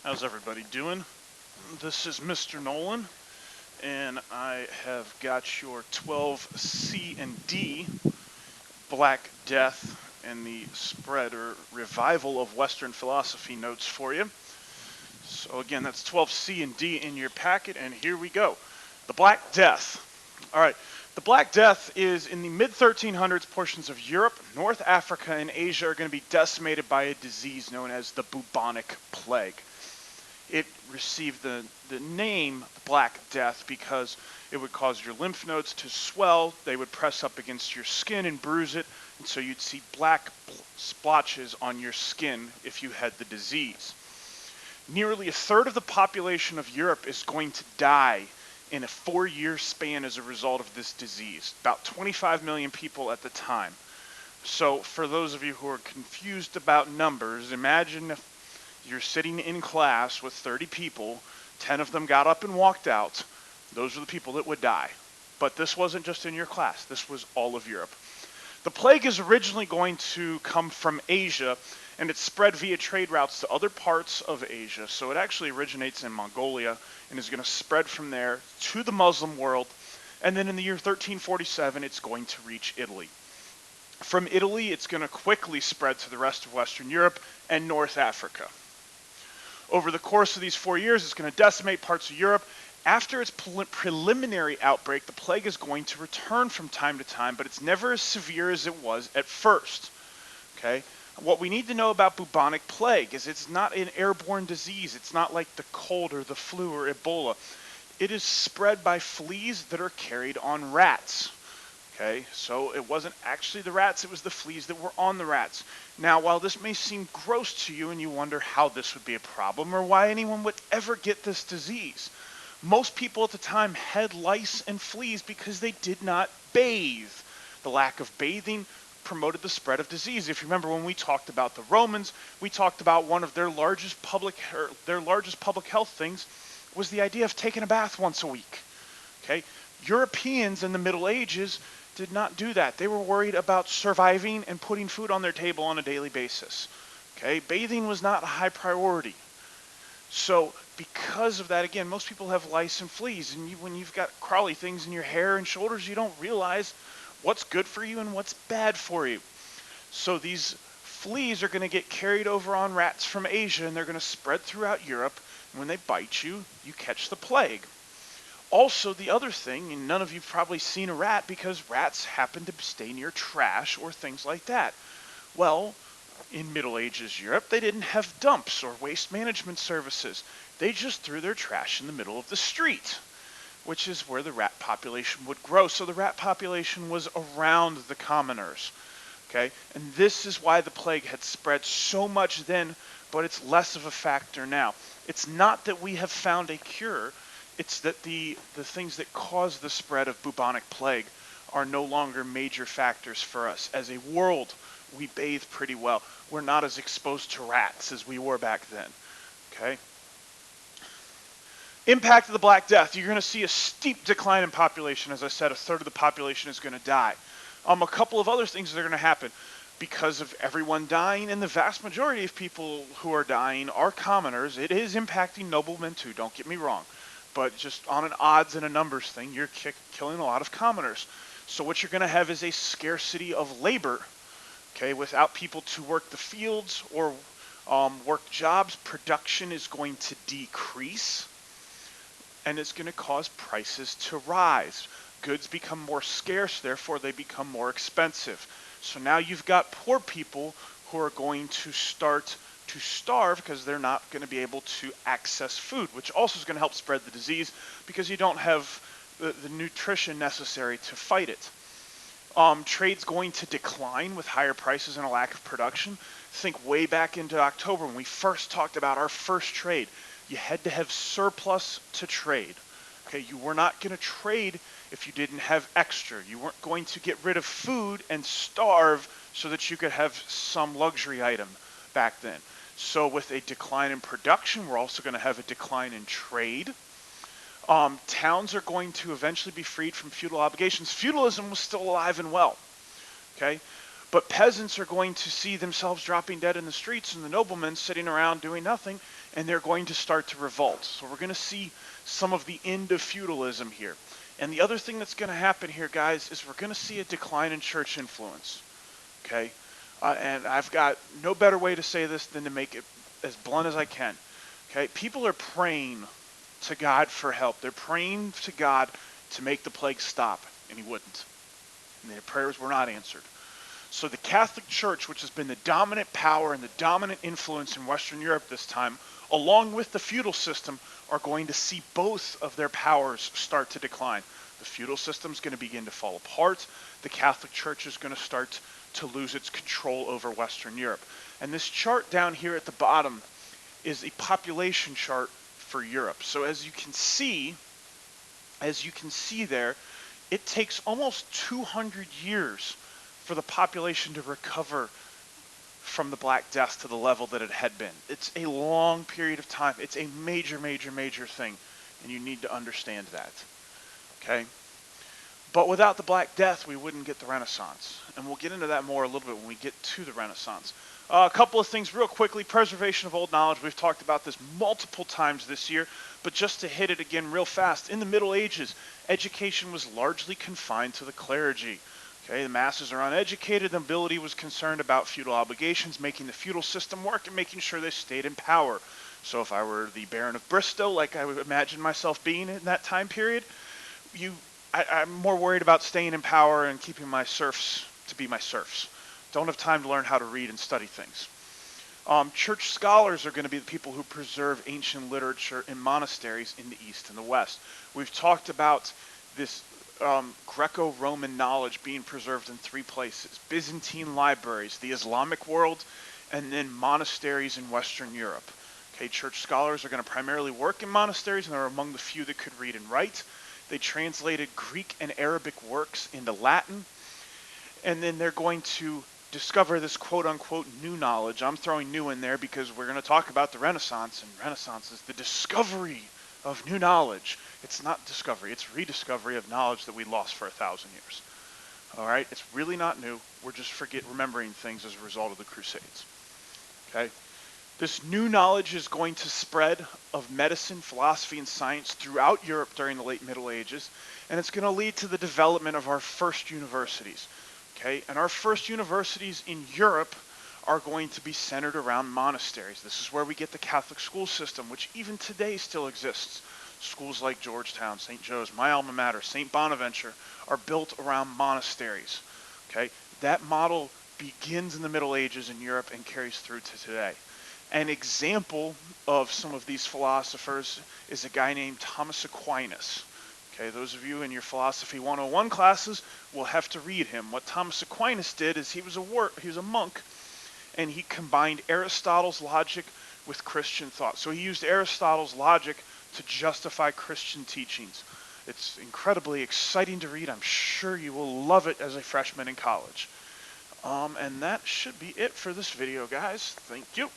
How's everybody doing? This is Mr. Nolan, and I have got your 12 C and D, Black Death, and the spread or revival of Western philosophy notes for you. So again, that's 12 C and D in your packet, and here we go. The Black Death. All right. The Black Death is in the mid 1300s. Portions of Europe, North Africa, and Asia are going to be decimated by a disease known as the bubonic plague. It received the name Black Death because it would cause your lymph nodes to swell. They would press up against your skin and bruise it, and so you'd see black splotches on your skin if you had the disease. Nearly a third of the population of Europe is going to die in a 4-year span as a result of this disease. About 25 million people at the time. So for those of you who are confused about numbers, imagine if you're sitting in class with 30 people, 10 of them got up and walked out. Those are the people that would die. But this wasn't just in your class, this was all of Europe. The plague is originally going to come from Asia, and it's spread via trade routes to other parts of Asia. So it actually originates in Mongolia and is going to spread from there to the Muslim world. And then in the year 1347, it's going to reach Italy. From Italy, it's going to quickly spread to the rest of Western Europe and North Africa. Over the course of these 4 years, it's going to decimate parts of Europe. After its preliminary outbreak, the plague is going to return from time to time, but it's never as severe as it was at first. Okay? What we need to know about bubonic plague is it's not an airborne disease. It's not like the cold or the flu or Ebola. It is spread by fleas that are carried on rats. Okay, so it wasn't actually the rats, it was the fleas that were on the rats. Now, while this may seem gross to you and you wonder how this would be a problem or why anyone would ever get this disease, most people at the time had lice and fleas because they did not bathe. The lack of bathing promoted the spread of disease. If you remember when we talked about the Romans, we talked about one of their largest public health things was the idea of taking a bath once a week. Okay? Europeans in the Middle Ages did not do that. They were worried about surviving and putting food on their table on a daily basis. Okay? Bathing was not a high priority. So because of that, again, most people have lice and fleas, and when you've got crawly things in your hair and shoulders, you don't realize what's good for you and what's bad for you. So these fleas are going to get carried over on rats from Asia, and they're going to spread throughout Europe. And when they bite you, you catch the plague. Also, the other thing, and none of you have probably seen a rat because rats happen to stay near trash or things like that. Well, in Middle Ages Europe, they didn't have dumps or waste management services. They just threw their trash in the middle of the street, which is where the rat population would grow. So the rat population was around the commoners. Okay? And this is why the plague had spread so much then, but it's less of a factor now. It's not that we have found a cure. It's that the things that cause the spread of bubonic plague are no longer major factors for us. As a world, we bathe pretty well. We're not as exposed to rats as we were back then. Okay? Impact of the Black Death. You're going to see a steep decline in population. As I said, a third of the population is going to die. A couple of other things that are going to happen. Because of everyone dying, and the vast majority of people who are dying are commoners, it is impacting noblemen too, don't get me wrong. But just on an odds and a numbers thing, you're killing a lot of commoners. So what you're going to have is a scarcity of labor. Okay, without people to work the fields or work jobs, production is going to decrease, and it's going to cause prices to rise. Goods become more scarce, therefore they become more expensive. So now you've got poor people who are going to start to starve because they're not going to be able to access food, which also is going to help spread the disease because you don't have the nutrition necessary to fight it. Trade's going to decline with higher prices and a lack of production. Think way back into October when we first talked about our first trade. You had to have surplus to trade. Okay, you were not going to trade if you didn't have extra. You weren't going to get rid of food and starve so that you could have some luxury item back then. So with a decline in production, we're also going to have a decline in trade. Towns are going to eventually be freed from feudal obligations. Feudalism was still alive and well. Okay, But peasants are going to see themselves dropping dead in the streets and the noblemen sitting around doing nothing, and they're going to start to revolt. So we're going to see some of the end of feudalism here. And the other thing that's going to happen here, guys, is we're going to see a decline in church influence. Okay? And I've got no better way to say this than to make it as blunt as I can. Okay? People are praying to God for help. They're praying to God to make the plague stop, and he wouldn't. And their prayers were not answered. So the Catholic Church, which has been the dominant power and the dominant influence in Western Europe this time, along with the feudal system, are going to see both of their powers start to decline. The feudal system is going to begin to fall apart. The Catholic Church is going to start to lose its control over Western Europe. And this chart down here at the bottom is a population chart for Europe. So as you can see there, it takes almost 200 years for the population to recover from the Black Death to the level that it had been. It's a long period of time. It's a major, major, major thing, and you need to understand that. Okay? But without the Black Death, we wouldn't get the Renaissance. And we'll get into that more a little bit when we get to the Renaissance. A couple of things real quickly. Preservation of old knowledge. We've talked about this multiple times this year, but just to hit it again real fast. In the Middle Ages, education was largely confined to the clergy. Okay, the masses are uneducated. The nobility was concerned about feudal obligations, making the feudal system work and making sure they stayed in power. So if I were the Baron of Bristol, like I would imagine myself being in that time period, I'm more worried about staying in power and keeping my serfs to be my serfs. Don't have time to learn how to read and study things. Church scholars are going to be the people who preserve ancient literature in monasteries in the East and the West. We've talked about this Greco-Roman knowledge being preserved in three places: Byzantine libraries, the Islamic world, and then monasteries in Western Europe. Okay, church scholars are going to primarily work in monasteries, and they're among the few that could read and write. They translated Greek and Arabic works into Latin, and then they're going to discover this quote-unquote new knowledge. I'm throwing new in there because we're going to talk about the Renaissance, and Renaissance is the discovery of new knowledge. It's not discovery, it's rediscovery of knowledge that we lost for 1,000 years. All right, it's really not new. We're just remembering things as a result of the Crusades. Okay, this new knowledge is going to spread of medicine, philosophy, and science throughout Europe during the late Middle Ages, and it's going to lead to the development of our first universities. Okay, and our first universities in Europe are going to be centered around monasteries. This is where we get the Catholic school system, which even today still exists. Schools like Georgetown, St. Joe's, my alma mater, St. Bonaventure, are built around monasteries. Okay, that model begins in the Middle Ages in Europe and carries through to today. An example of some of these philosophers is a guy named Thomas Aquinas. Okay, those of you in your Philosophy 101 classes will have to read him. What Thomas Aquinas did is he was a monk, and he combined Aristotle's logic with Christian thought. So he used Aristotle's logic to justify Christian teachings. It's incredibly exciting to read. I'm sure you will love it as a freshman in college. And that should be it for this video, guys. Thank you.